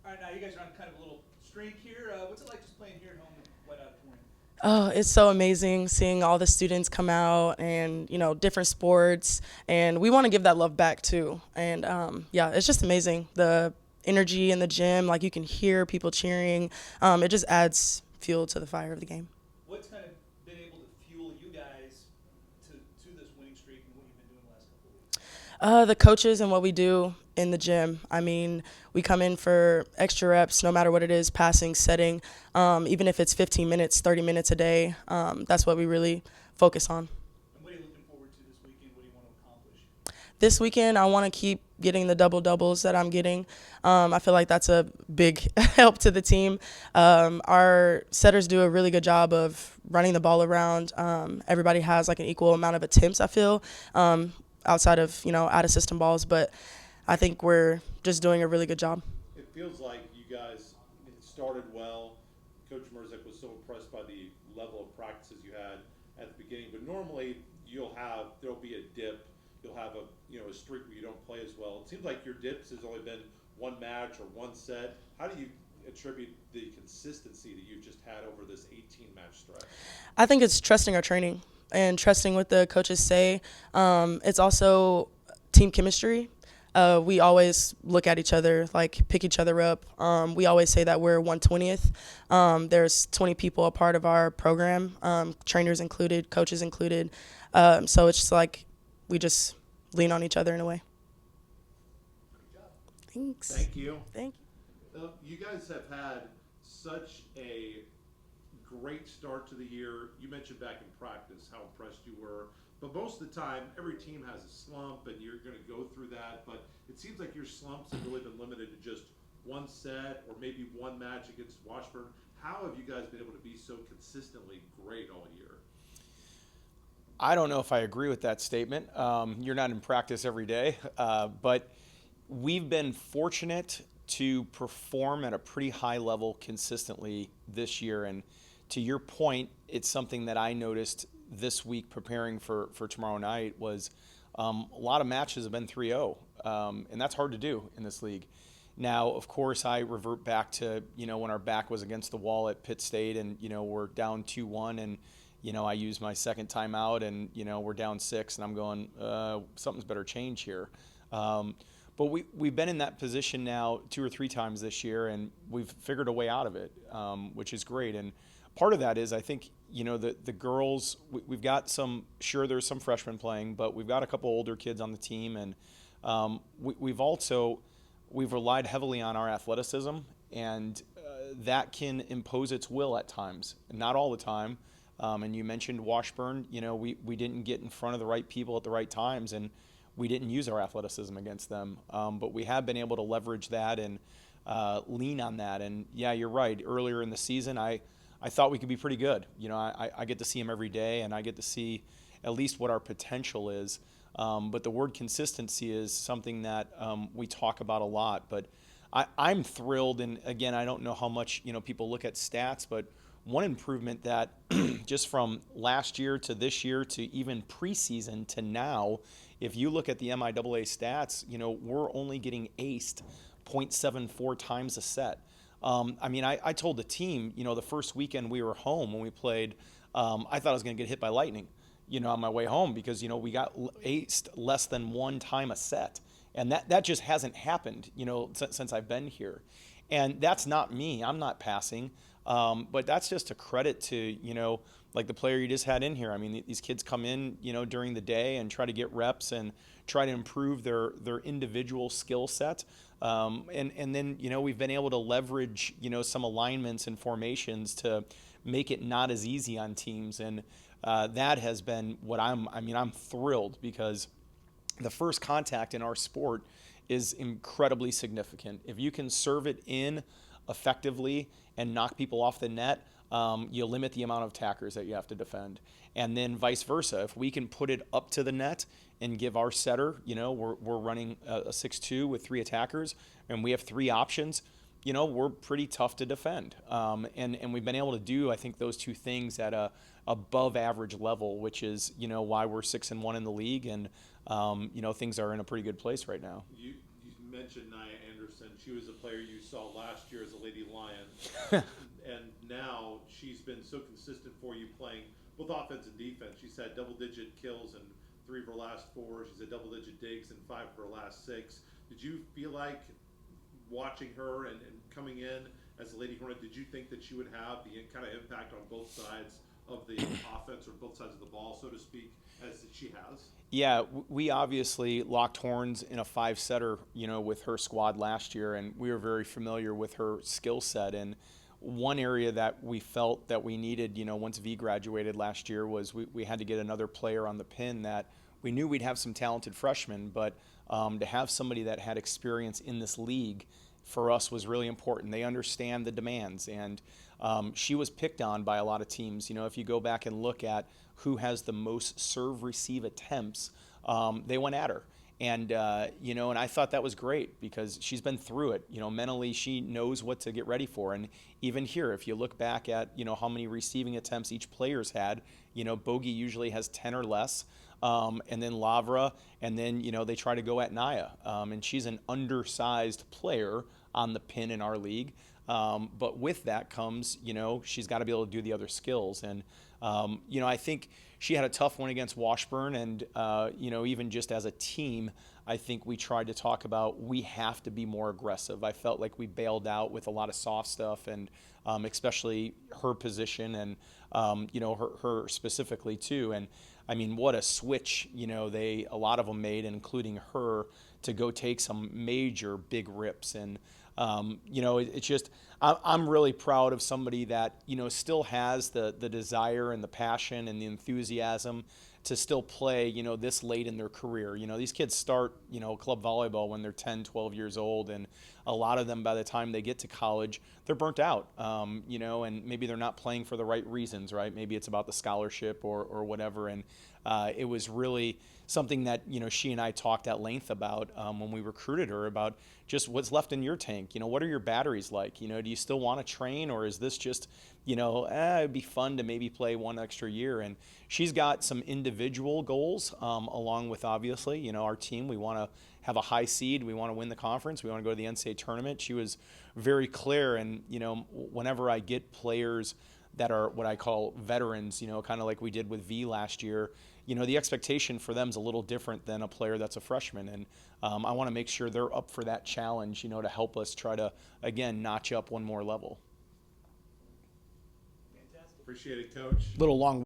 All right, now you guys are on kind of a little streak here. What's it like just playing here at home in White Auditorium? Oh, it's so amazing seeing all the students come out and, different sports. And we want to give that love back too. And yeah, it's just amazing. The energy in the gym, like you can hear people cheering. It just adds fuel to the fire of the game. What's kind of been able to fuel you guys to this winning streak and what you've been doing the last couple of weeks? The coaches and what we do in the gym. I mean, we come in for extra reps, no matter what it is, passing, setting, even if it's 15 minutes, 30 minutes a day. That's what we really focus on. And what are you looking forward to this weekend? What do you want to accomplish? This weekend, I want to keep getting the double doubles that I'm getting. I feel like that's a big help to the team. Our setters do a really good job of running the ball around. Everybody has like an equal amount of attempts, I feel, outside of, out of system balls. But I think we're just doing a really good job. It feels like you guys started well. Coach Murczek was so impressed by the level of practices you had at the beginning. But normally there'll be a dip. You'll have a streak where you don't play as well. It seems like your dips has only been one match or one set. How do you attribute the consistency that you've just had over this 18-match stretch? I think it's trusting our training and trusting what the coaches say. It's also team chemistry. We always look at each other, like pick each other up. We always say that we're 1/20th. There's 20 people a part of our program, trainers included, coaches included. So it's just like we just lean on each other in a way. Good job. Thanks. Thank you. Thank you. You guys have had such a great start to the year. You mentioned back in practice how impressed you were. But most of the time, every team has a slump, and you're going to go through that. But it seems like your slumps have really been limited to just one set or maybe one match against Washburn. How have you guys been able to be so consistently great all year? I don't know if I agree with that statement. You're not in practice every day, but we've been fortunate to perform at a pretty high level consistently this year. And to your point, it's something that I noticed this week preparing for tomorrow night was a lot of matches have been 3-0, and that's hard to do in this league. Now, of course, I revert back to, when our back was against the wall at Pitt State and, we're down 2-1 and, I use my second timeout and, we're down 6 and I'm going, something's better change here. But we've been in that position now 2 or 3 times this year and we've figured a way out of it, which is great. And part of that is I think, the girls, we've got there's some freshmen playing, but we've got a couple older kids on the team. And we've relied heavily on our athleticism, and that can impose its will at times, not all the time. And you mentioned Washburn, we didn't get in front of the right people at the right times, and we didn't use our athleticism against them. But we have been able to leverage that and lean on that. And yeah, you're right. Earlier in the season, I thought we could be pretty good. I get to see them every day, and I get to see at least what our potential is. But the word consistency is something that we talk about a lot. But I'm thrilled, and again, I don't know how much people look at stats, but one improvement that just from last year to this year to even preseason to now, if you look at the MIAA stats, we're only getting aced 0.74 times a set. I told the team, the first weekend we were home when we played, I thought I was going to get hit by lightning, on my way home because, we got aced less than 1 time a set. And that just hasn't happened, since I've been here. And that's not me. I'm not passing. But that's just a credit to, like the player you just had in here. I mean, these kids come in, during the day and try to get reps and try to improve their individual skill set. And then, we've been able to leverage, some alignments and formations to make it not as easy on teams. And that has been what I'm thrilled because the first contact in our sport is incredibly significant. If you can serve it in effectively and knock people off the net, you limit the amount of attackers that you have to defend. And then vice versa. If we can put it up to the net and give our setter, we're running a 6-2 with 3 attackers, and we have 3 options, we're pretty tough to defend. And we've been able to do, I think, those 2 things at a above average level, which is, why we're 6-1 in the league, and things are in a pretty good place right now. You mentioned Nyia Anderson. Anderson, she was a player you saw last year as a Lady Lion, and now she's been so consistent for you playing both offense and defense. She's had double-digit kills in 3 of her last 4. She's had double-digit digs in 5 of her last 6. Did you feel like watching her and coming in as a Lady Hornet, did you think that she would have the kind of impact on both sides of the offense or both sides of the ball, so to speak, as she has? Yeah, we obviously locked horns in a 5-setter, with her squad last year, and we were very familiar with her skill set. And one area that we felt that we needed, once V graduated last year, was we had to get another player on the pin that we knew we'd have some talented freshmen, but to have somebody that had experience in this league for us was really important. They understand the demands, and she was picked on by a lot of teams. If you go back and look at who has the most serve-receive attempts, they went at her. And, and I thought that was great because she's been through it. Mentally she knows what to get ready for. And even here, if you look back at, how many receiving attempts each player's had, Bogey usually has 10 or less. And then Lavra, and then, they try to go at Nyia. And she's an undersized player on the pin in our league. But with that comes, she's got to be able to do the other skills. And, I think she had a tough one against Washburn. And, even just as a team, I think we tried to talk about we have to be more aggressive. I felt like we bailed out with a lot of soft stuff, and especially her position and, her specifically too. And I mean, what a switch, a lot of them made, including her, to go take some major big rips. And, it's just, I'm really proud of somebody that, still has the desire and the passion and the enthusiasm to still play, this late in their career. These kids start, club volleyball when they're 10, 12 years old, and a lot of them, by the time they get to college, they're burnt out, and maybe they're not playing for the right reasons, right? Maybe it's about the scholarship or whatever. And it was really something that, she and I talked at length about when we recruited her, about just what's left in your tank. What are your batteries like? Do you still want to train, or is this just, it'd be fun to maybe play one extra year? And she's got some individual goals along with, obviously, our team. We want to have a high seed. We want to win the conference. We want to go to the NCAA tournament. She was very clear. And, whenever I get players that are what I call veterans, kind of like we did with V last year, the expectation for them is a little different than a player that's a freshman. And I want to make sure they're up for that challenge, to help us try to, again, notch up one more level. Fantastic. Appreciate it, Coach. Little long